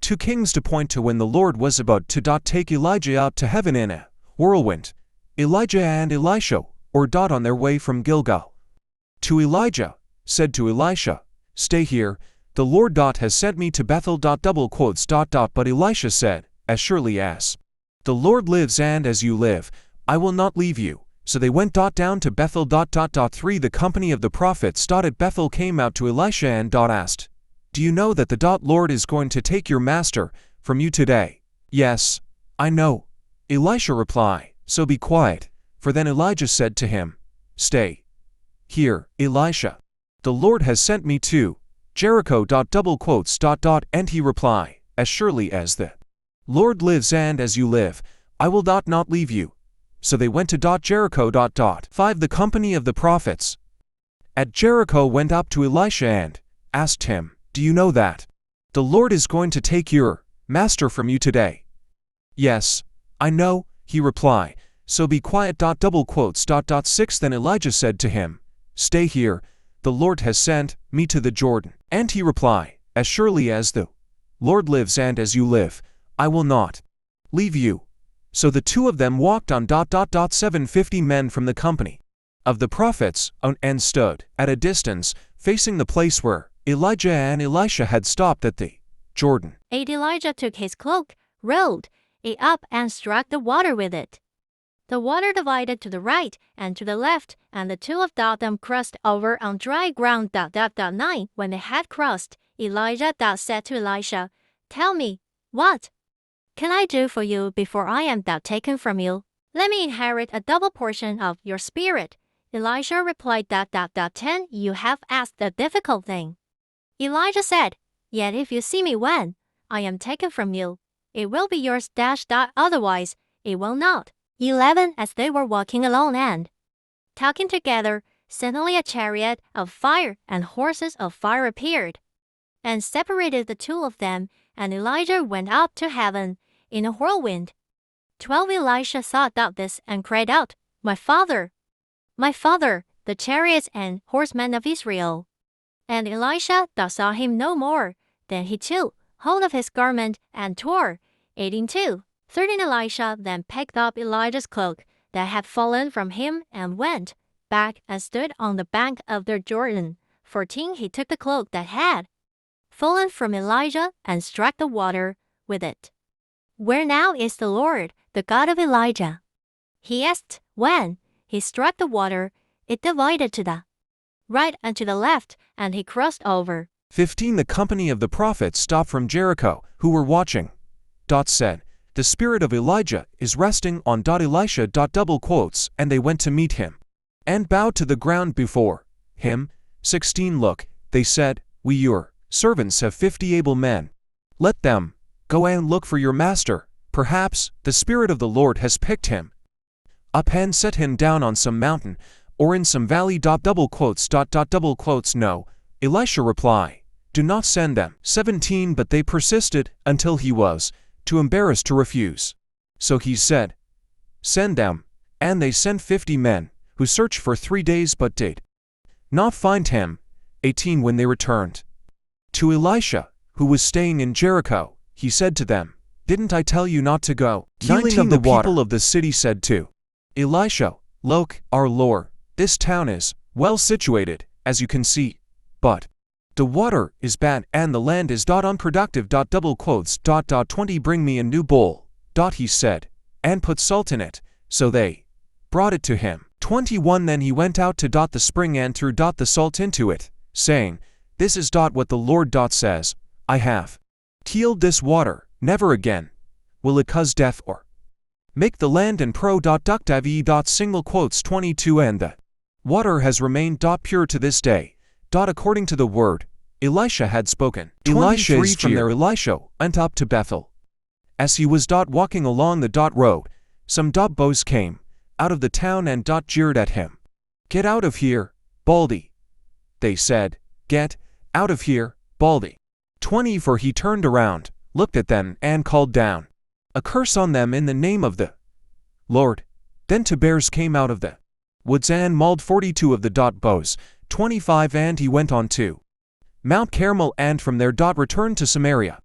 2 kings to point to when the Lord was about to take Elijah up to heaven in a whirlwind. Elijah and Elisha were on their way from Gilgal. To Elijah, said to Elisha, "Stay here, the Lord has sent me to Bethel." But Elisha said, "As surely as the Lord lives and as you live, I will not leave you." So they went down to Bethel. 3 The company of the prophets at Bethel came out to Elisha and asked, "Do you know that the Lord is going to take your master from you today?" "Yes, I know," Elisha replied, "so be quiet." For then Elijah said to him, "Stay here, Elisha. The Lord has sent me to Jericho. And he replied, "As surely as the Lord lives and as you live, I will not leave you." So they went to Jericho. 5 The company of the prophets at Jericho went up to Elisha and asked him, "Do you know that the Lord is going to take your master from you today?" "Yes, I know," he replied, "so be quiet." 6 Then Elijah said to him, "Stay here, the Lord has sent me to the Jordan." And he replied, "As surely as the Lord lives and as you live, I will not leave you." So the two of them walked on. 750 men from the company of the prophets and stood at a distance, facing the place where Elijah and Elisha had stopped at the Jordan. 8 Elijah took his cloak, rolled it up, and struck the water with it. The water divided to the right and to the left, and the two of them crossed over on dry ground. 9 When they had crossed, Elijah said to Elisha, "Tell me, what can I do for you before I am taken from you? Let me inherit a double portion of your spirit." Elisha replied, 10 You have asked a difficult thing. Elijah said, "Yet if you see me when I am taken from you, it will be yours. Otherwise, it will not." 11 As they were walking alone and talking together, suddenly a chariot of fire and horses of fire appeared and separated the two of them, and Elijah went up to heaven in a whirlwind. 12 Elisha saw this and cried out, my father, the chariots and horsemen of Israel." And Elisha saw him no more. Then he took hold of his garment and tore it in two. 13 Elisha then picked up Elijah's cloak that had fallen from him and went back and stood on the bank of the Jordan. 14 He took the cloak that had fallen from Elijah and struck the water with it. "Where now is the Lord, the God of Elijah?" he asked. When he struck the water, it divided to the right and to the left, and he crossed over. 15 The company of the prophets stopped from Jericho, who were watching. Said, "The spirit of Elijah is resting on Elisha. And they went to meet him and bowed to the ground before him. 16 Look, they said, we your servants have 50 able men. Let them go and look for your master. Perhaps the Spirit of the Lord has picked him up and set him down on some mountain or in some valley. No, Elisha replied, "Do not send them." 17 But they persisted until he was too embarrassed to refuse. So he said, "Send them." And they sent 50 men, who searched for 3 days but did not find him. 18 When they returned to Elisha, who was staying in Jericho, he said to them, "Didn't I tell you not to go?" 19 The people of the city said to Elisha, "Look, our Lord, this town is well situated, as you can see, but the water is bad and the land is unproductive. 20 Bring me a new bowl, he said, and put salt in it. So they brought it to him. 21 Then he went out to the spring and threw the salt into it, saying, "This is what the Lord says, I have healed this water, never again will it cause death or make the land and productive. 22 And the water has remained pure to this day, according to the word Elisha had spoken." Elisha is from there. Elisha went up to Bethel. As he was walking along the road, some boys came out of the town and jeered at him. "Get out of here, Baldy," they said. "Get out of here, Baldy." 20 For he turned around, looked at them, and called down a curse on them in the name of the Lord. Then two bears came out of the woods and mauled 42 of the bows. 25 And he went on to Mount Carmel and from there returned to Samaria.